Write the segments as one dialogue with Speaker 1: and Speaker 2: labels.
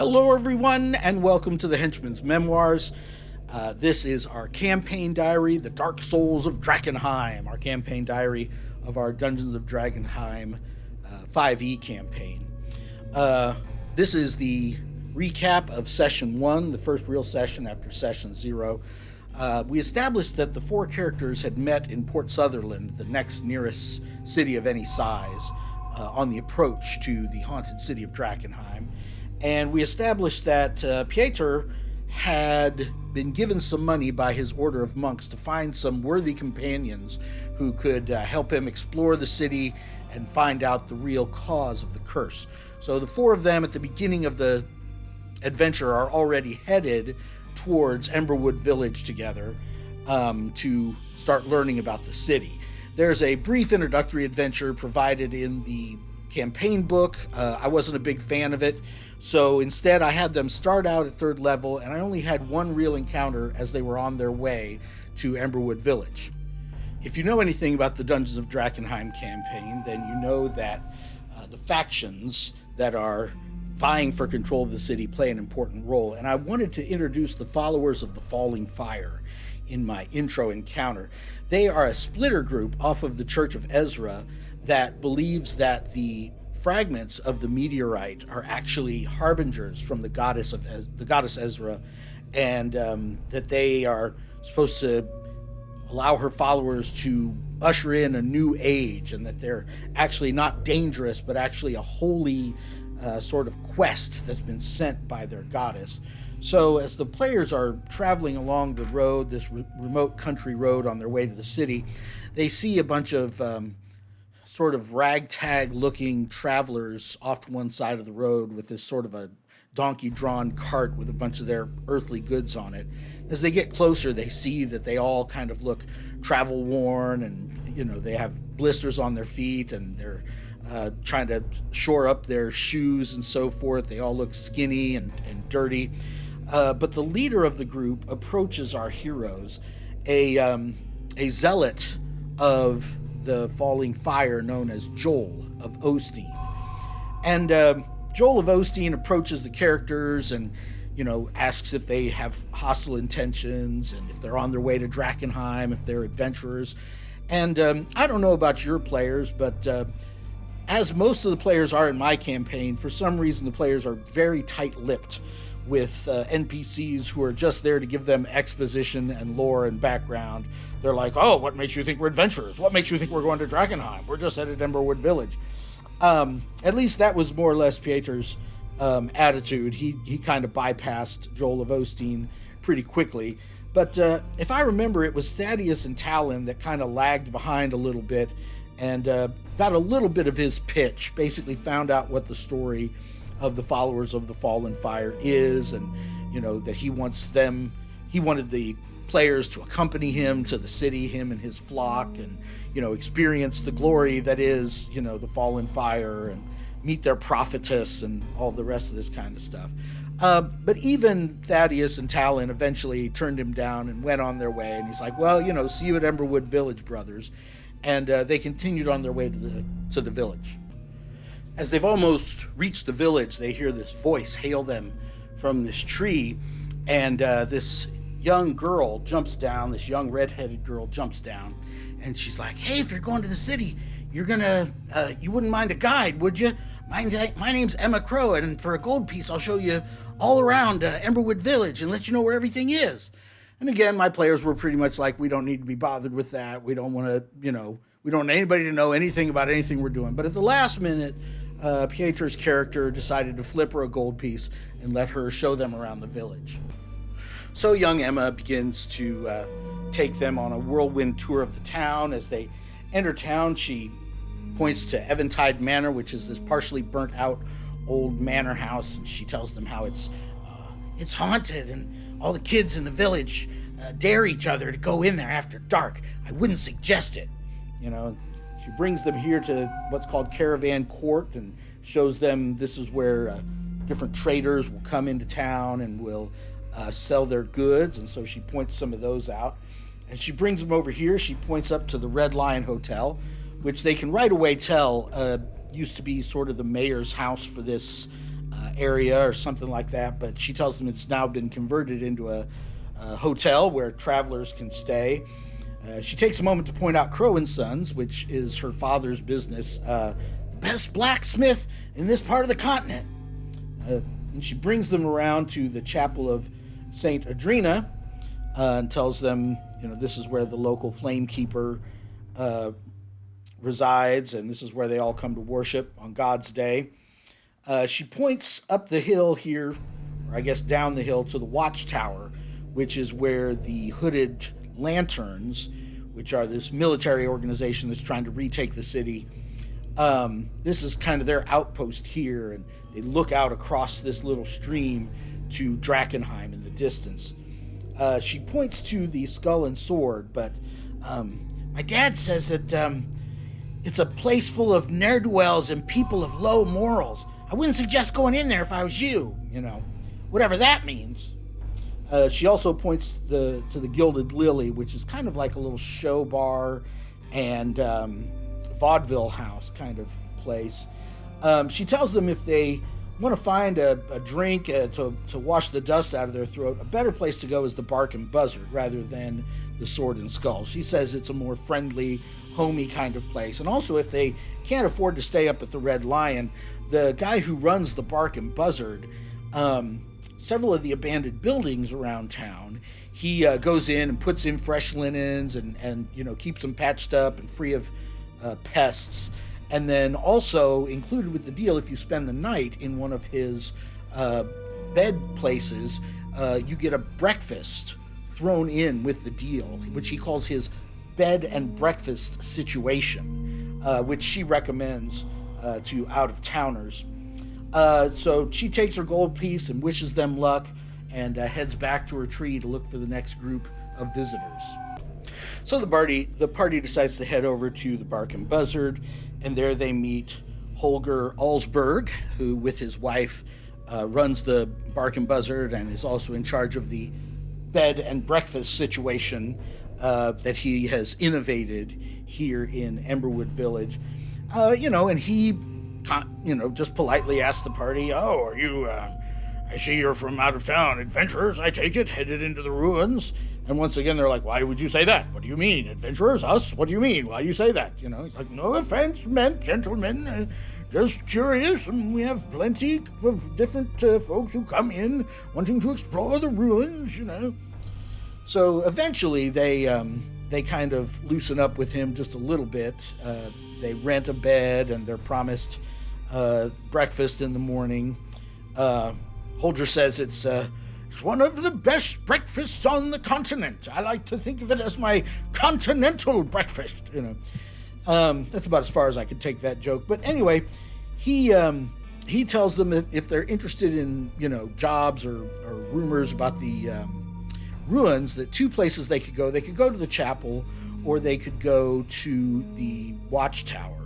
Speaker 1: Hello, everyone, and welcome to the Henchman's Memoirs. This is our campaign diary, The Dark Souls of Drakkenheim, our campaign diary of our Dungeons of Drakkenheim 5e campaign. This is the recap of Session 1, the first real session after Session 0. We established that the four characters had met in Port Sutherland, the next nearest city of any size, on the approach to the haunted city of Drakkenheim. And we established that Pieter had been given some money by his order of monks to find some worthy companions who could help him explore the city and find out the real cause of the curse. So the four of them at the beginning of the adventure are already headed towards Emberwood Village together to start learning about the city. There's a brief introductory adventure provided in the campaign book. I wasn't a big fan of it, so instead I had them start out at 3rd level, and I only had one real encounter as they were on their way to Emberwood Village. If you know anything about the Dungeons of Drakkenheim campaign, then you know that the factions that are vying for control of the city play an important role, and I wanted to introduce the followers of the Falling Fire in my intro encounter. They are a splitter group off of the Church of Ezra that believes that the fragments of the meteorite are actually harbingers from the goddess Ezra, and that they are supposed to allow her followers to usher in a new age, and that they're actually not dangerous, but actually a holy sort of quest that's been sent by their goddess. So as the players are traveling along the road, this remote country road on their way to the city, they see a bunch of sort of ragtag-looking travelers off to one side of the road with this sort of a donkey-drawn cart with a bunch of their earthly goods on it. As they get closer, they see that they all kind of look travel-worn, and they have blisters on their feet, and they're trying to shore up their shoes and so forth. They all look skinny and dirty. But the leader of the group approaches our heroes, a zealot of the Falling Fire known as Joel of Osteen. And Joel of Osteen approaches the characters and, asks if they have hostile intentions and if they're on their way to Drakkenheim, if they're adventurers. And I don't know about your players, but as most of the players are in my campaign, for some reason the players are very tight-lipped with NPCs who are just there to give them exposition and lore and background. They're like, oh, what makes you think we're adventurers? What makes you think we're going to Drakkenheim? We're just headed to Emberwood Village. At least that was more or less Pieter's attitude. He kind of bypassed Joel of Osteen pretty quickly. But if I remember, it was Thaddeus and Talon that kind of lagged behind a little bit and got a little bit of his pitch, basically found out what the story of the followers of the Fallen Fire is, and that he wanted the players to accompany him to the city, him and his flock, and experience the glory that is the Fallen Fire, and meet their prophetess and all the rest of this kind of stuff. But even Thaddeus and Talon eventually turned him down and went on their way, and he's like, well, see you at Emberwood Village, brothers. And they continued on their way to the village. As they've almost reached the village, they hear this voice hail them from this tree, and this young girl jumps down, this young redheaded girl jumps down, and she's like, hey, if you're going to the city, you wouldn't mind a guide, would you? My name's Emma Crow, and for a gold piece, I'll show you all around Emberwood Village and let you know where everything is. And again, my players were pretty much like, we don't need to be bothered with that. We don't want to, we don't want anybody to know anything about anything we're doing. But at the last minute, Pieter's character decided to flip her a gold piece and let her show them around the village. So young Emma begins to take them on a whirlwind tour of the town. As they enter town, she points to Eventide Manor, which is this partially burnt out old manor house, and she tells them how it's haunted, and all the kids in the village dare each other to go in there after dark. I wouldn't suggest it. She brings them here to what's called Caravan Court and shows them this is where different traders will come into town and will sell their goods. And so she points some of those out. And she brings them over here. She points up to the Red Lion Hotel, which they can right away tell used to be sort of the mayor's house for this area or something like that, but she tells them it's now been converted into a hotel where travelers can stay. She takes a moment to point out Crow and Sons, which is her father's business, the best blacksmith in this part of the continent. And she brings them around to the chapel of Saint Adrena and tells them, this is where the local flame keeper resides, and this is where they all come to worship on God's day. She points up the hill here, or I guess down the hill, to the watchtower, which is where the Hooded Lanterns, which are this military organization that's trying to retake the city, this is kind of their outpost here, and they look out across this little stream to Drakkenheim in the distance. She points to the Skull and Sword, but my dad says that it's a place full of ne'er-do-wells and people of low morals. I wouldn't suggest going in there if I was you, whatever that means. She also points to the Gilded Lily, which is kind of like a little show bar and vaudeville house kind of place. She tells them if they want to find a drink to wash the dust out of their throat, a better place to go is the Bark and Buzzard rather than the Sword and Skull. She says it's a more friendly, homey kind of place. And also, if they can't afford to stay up at the Red Lion, the guy who runs the Bark and Buzzard, several of the abandoned buildings around town, he goes in and puts in fresh linens and keeps them patched up and free of pests. And then also included with the deal, if you spend the night in one of his bed places, you get a breakfast thrown in with the deal, which he calls his bed and breakfast situation, which she recommends to out-of-towners. So she takes her gold piece and wishes them luck and heads back to her tree to look for the next group of visitors. So the party decides to head over to the Bark and Buzzard, and there they meet Holger Alsberg, who with his wife runs the Bark and Buzzard and is also in charge of the bed and breakfast situation that he has innovated here in Emberwood Village. And he, just politely asks the party, "Oh, are you, I see you're from out of town adventurers, I take it, headed into the ruins." And once again, they're like, "Why would you say that? What do you mean? Adventurers? Us? What do you mean? Why do you say that?" He's like, "No offense meant, gentlemen. Just curious, and we have plenty of different folks who come in wanting to explore the ruins, So eventually they kind of loosen up with him just a little bit. They rent a bed, and they're promised breakfast in the morning. Holger says it's one of the best breakfasts on the continent. I like to think of it as my continental breakfast, That's about as far as I could take that joke. But anyway, he tells them if they're interested in, jobs or rumors about the ruins, that two places they could go. They could go to the chapel, or they could go to the watchtower.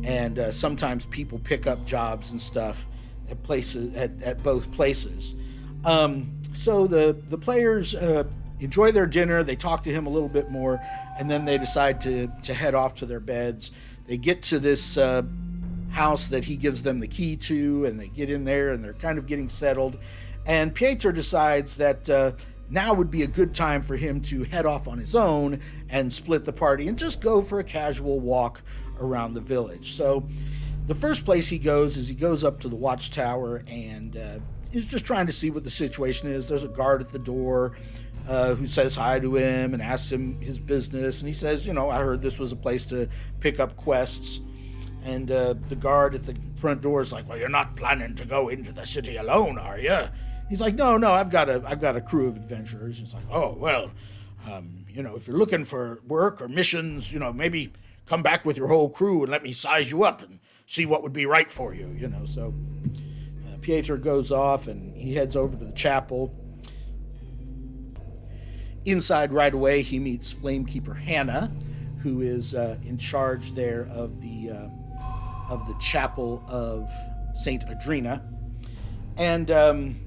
Speaker 1: And sometimes people pick up jobs and stuff at places at both places. So the players enjoy their dinner. They talk to him a little bit more, and then they decide to head off to their beds. They get to this house that he gives them the key to, and they get in there, and they're kind of getting settled. And Pietro decides that now would be a good time for him to head off on his own and split the party and just go for a casual walk around the village. So the first place he goes up to the watchtower and is just trying to see what the situation is. There's a guard at the door who says hi to him and asks him his business. And he says, I heard this was a place to pick up quests. And the guard at the front door is like, "Well, you're not planning to go into the city alone, are you?" He's like, no, I've got a crew of adventurers. He's like, "Oh, well, if you're looking for work or missions, maybe come back with your whole crew and let me size you up and see what would be right for you, So Pietro goes off and he heads over to the chapel. Inside right away, he meets Flamekeeper Hannah, who is in charge there of the chapel of Saint Adrena. And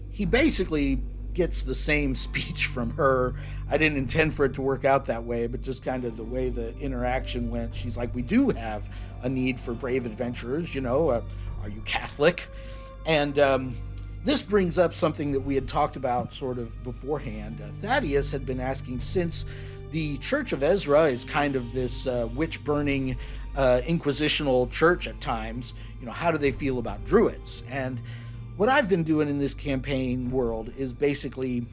Speaker 1: he basically gets the same speech from her. I didn't intend for it to work out that way, but just kind of the way the interaction went. She's like, "We do have a need for brave adventurers, are you Catholic?" And this brings up something that we had talked about sort of beforehand. Thaddeus had been asking, since the Church of Ezra is kind of this witch-burning inquisitional church at times, how do they feel about druids? And what I've been doing in this campaign world is basically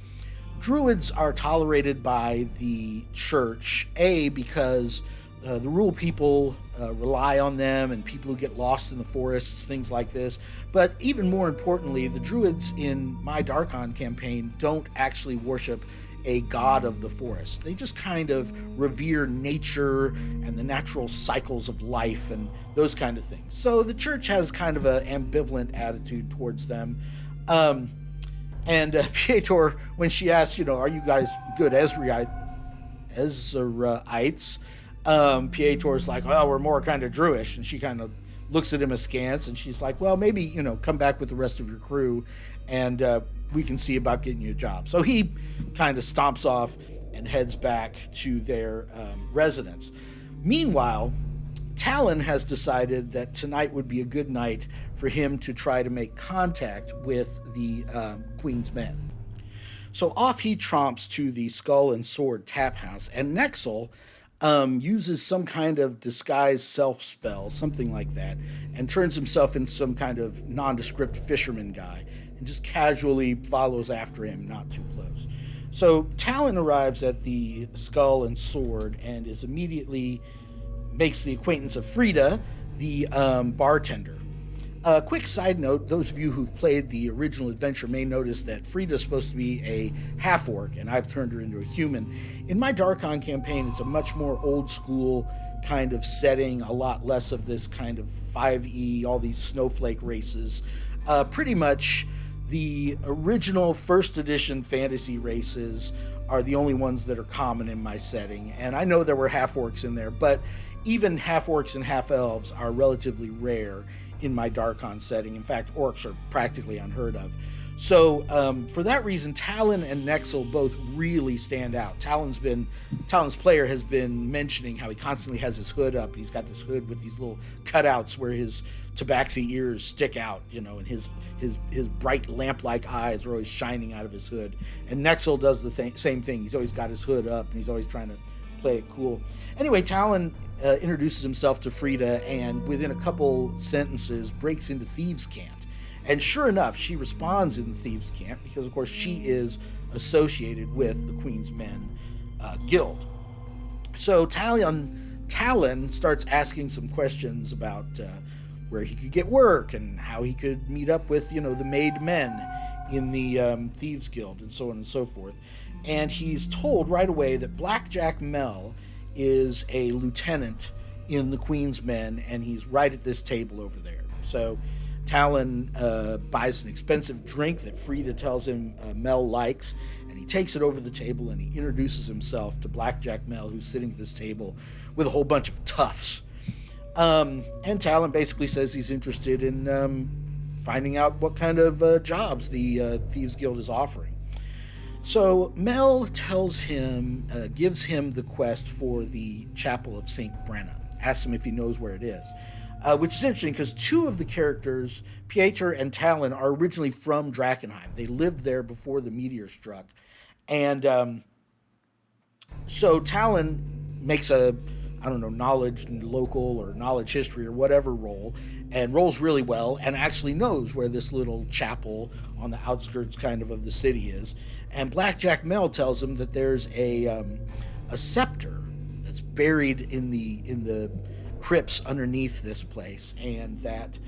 Speaker 1: druids are tolerated by the church, because the rural people rely on them, and people who get lost in the forests, things like this. But even more importantly, the druids in my Darkon campaign don't actually worship a god of the forest. They just kind of revere nature and the natural cycles of life and those kind of things. So the church has kind of an ambivalent attitude towards them. And Pietor, when she asked, are you guys good Ezraites? Pietor's like, well, we're more kind of Druish. And she kind of looks at him askance, and she's like, well, maybe, come back with the rest of your crew, and we can see about getting you a job. So he kind of stomps off and heads back to their residence. Meanwhile, Talon has decided that tonight would be a good night for him to try to make contact with the Queen's men. So off he tromps to the Skull and Sword tap house, and Nexel uses some kind of disguised self spell, something like that, and turns himself into some kind of nondescript fisherman guy and just casually follows after him, not too close. So Talon arrives at the Skull and Sword and is immediately makes the acquaintance of Frida, the bartender. A quick side note, those of you who've played the original adventure may notice that Frida's supposed to be a half-orc, and I've turned her into a human. In my Darkon campaign, it's a much more old-school kind of setting, a lot less of this kind of 5e, all these snowflake races. Pretty much the original first edition fantasy races are the only ones that are common in my setting, and I know there were half-orcs in there, but even half-orcs and half-elves are relatively rare in my Darkon setting. In fact, orcs are practically unheard of. So for that reason, Talon and Nexel both really stand out. Talon's player has been mentioning how he constantly has his hood up. He's got this hood with these little cutouts where his tabaxi ears stick out, and his bright lamp-like eyes are always shining out of his hood. And Nexel does the same thing. He's always got his hood up, and he's always trying to play it cool. Anyway, Talon introduces himself to Frida, and within a couple sentences breaks into Thieves' Cant. And sure enough, she responds in the Thieves' Cant because, of course, she is associated with the Queen's Men Guild. So Talon starts asking some questions about where he could get work and how he could meet up with, the made men in the Thieves Guild and so on and so forth. And he's told right away that Blackjack Mel is a lieutenant in the Queen's Men, and he's right at this table over there. So Talon buys an expensive drink that Frida tells him Mel likes, and he takes it over the table and he introduces himself to Blackjack Mel, who's sitting at this table with a whole bunch of toughs. And Talon basically says he's interested in finding out what kind of jobs the Thieves Guild is offering. So Mel tells him, gives him the quest for the Chapel of St. Brenna, asks him if he knows where it is, which is interesting because two of the characters, Pieter and Talon, are originally from Drakkenheim. They lived there before the meteor struck. And so Talon makes a, knowledge local or knowledge history or whatever roll, and rolls really well and actually knows where this little chapel on the outskirts kind of the city is. And Blackjack Mel tells him that there's a scepter that's buried in the crypts underneath this place, and that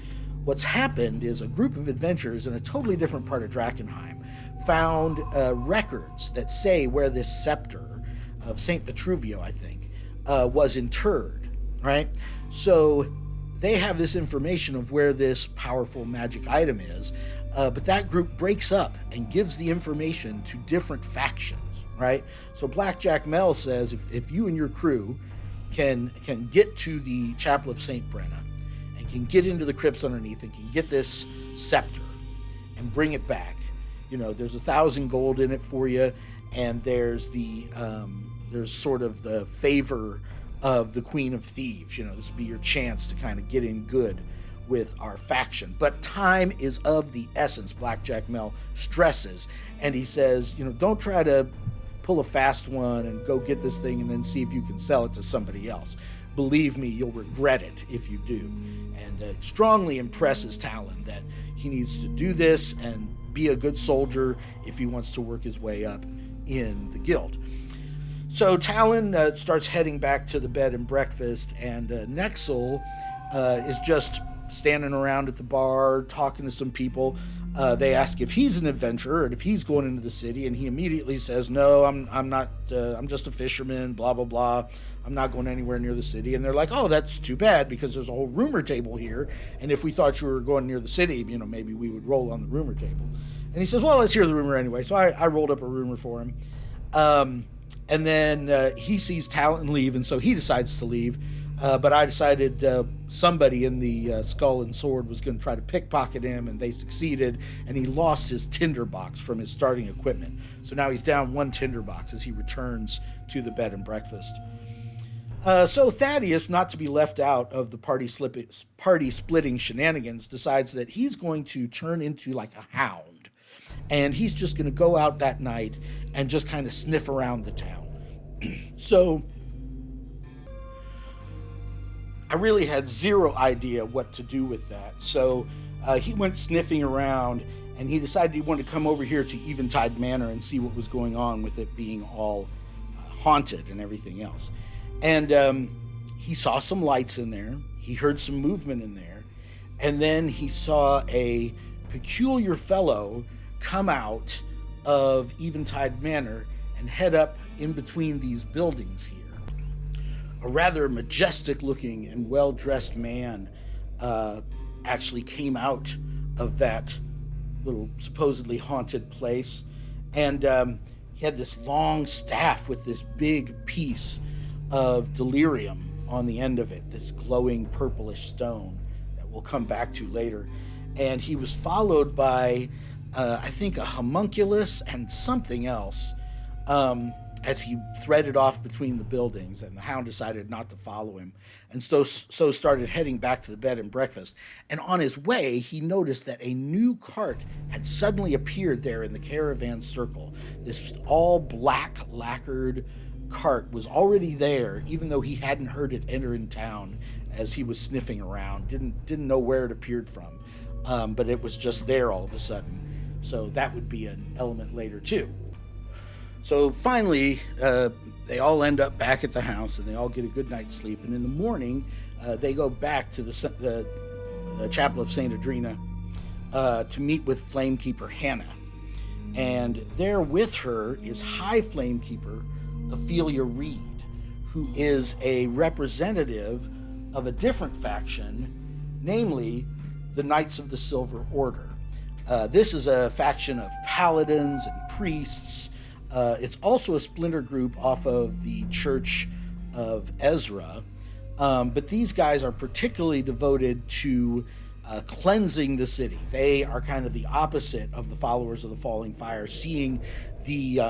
Speaker 1: what's happened is a group of adventurers in a totally different part of Drakkenheim found records that say where this scepter of St. Vitruvio, I think, was interred, right? So they have this information of where this powerful magic item is, but that group breaks up and gives the information to different factions, right? So Blackjack Mel says if you and your crew can get to the Chapel of St. Brenna and can get into the crypts underneath and can get this scepter and bring it back, there's 1,000 gold in it for you, and there's there's sort of the favor of the Queen of Thieves. This would be your chance to kind of get in good with our faction. But time is of the essence, Blackjack Mel stresses. And he says, don't try to pull a fast one and go get this thing and then see if you can sell it to somebody else. Believe me, you'll regret it if you do. And strongly impresses Talon that he needs to do this and be a good soldier if he wants to work his way up in the guild. So Talon starts heading back to the bed and breakfast, and Nexel is just standing around at the bar talking to some people. They ask if he's an adventurer and if he's going into the city, and he immediately says, no, I'm not, I'm just a fisherman, blah, blah, blah. I'm not going anywhere near the city. And they're like, oh, that's too bad, because there's a whole rumor table here, and if we thought you were going near the city, maybe we would roll on the rumor table. And he says, well, let's hear the rumor anyway. So I rolled up a rumor for him. And then he sees Talon leave, and so he decides to leave. But I decided somebody in the Skull and Sword was going to try to pickpocket him, and they succeeded, and he lost his tinderbox from his starting equipment. So now he's down one tinderbox as he returns to the bed and breakfast. So Thaddeus, not to be left out of the party-splitting shenanigans, decides that he's going to turn into like a hound. And he's just going to go out that night and just kind of sniff around the town. So I really had zero idea what to do with that. So he went sniffing around, and he decided he wanted to come over here to Eventide Manor and see what was going on with it being all haunted and everything else. And he saw some lights in there. He heard some movement in there. And then he saw a peculiar fellow come out of Eventide Manor and head up in between these buildings here. A rather majestic-looking and well-dressed man actually came out of that little supposedly haunted place. And he had this long staff with this big piece of delirium on the end of it, this glowing purplish stone that we'll come back to later. And he was followed by, I think, a homunculus and something else, as he threaded off between the buildings, and the hound decided not to follow him, and so started heading back to the bed and breakfast. And on his way, he noticed that a new cart had suddenly appeared there in the caravan circle. This all black lacquered cart was already there, even though he hadn't heard it enter in town as he was sniffing around. Didn't know where it appeared from, but it was just there all of a sudden. So that would be an element later too. So finally, they all end up back at the house, and they all get a good night's sleep. And in the morning, they go back to the Chapel of St. Adrena to meet with Flamekeeper Hannah. And there with her is High Flamekeeper Ophelia Reed, who is a representative of a different faction, namely the Knights of the Silver Order. This is a faction of paladins and priests. It's also a splinter group off of the Church of Ezra, but these guys are particularly devoted to cleansing the city. They are kind of the opposite of the followers of the Falling Fire, seeing the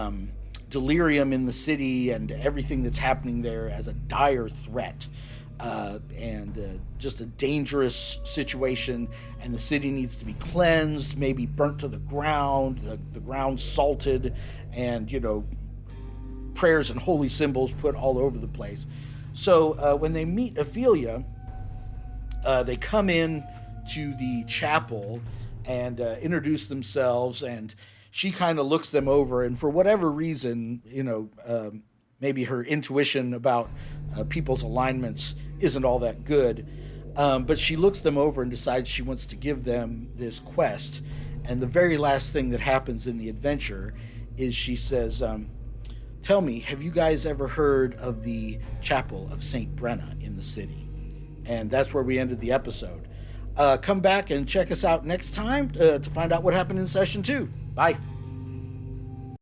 Speaker 1: delirium in the city and everything that's happening there as a dire threat. And just a dangerous situation, and the city needs to be cleansed, maybe burnt to the ground, the ground salted, and prayers and holy symbols put all over the place. So when they meet Ophelia, they come in to the chapel and introduce themselves, and she kind of looks them over, and for whatever reason, maybe her intuition about people's alignments isn't all that good, but she looks them over and decides she wants to give them this quest. And the very last thing that happens in the adventure is she says, tell me, have you guys ever heard of the Chapel of St. Brenna in the city? And that's where we ended the episode. Come back and check us out next time to find out what happened in session 2. Bye.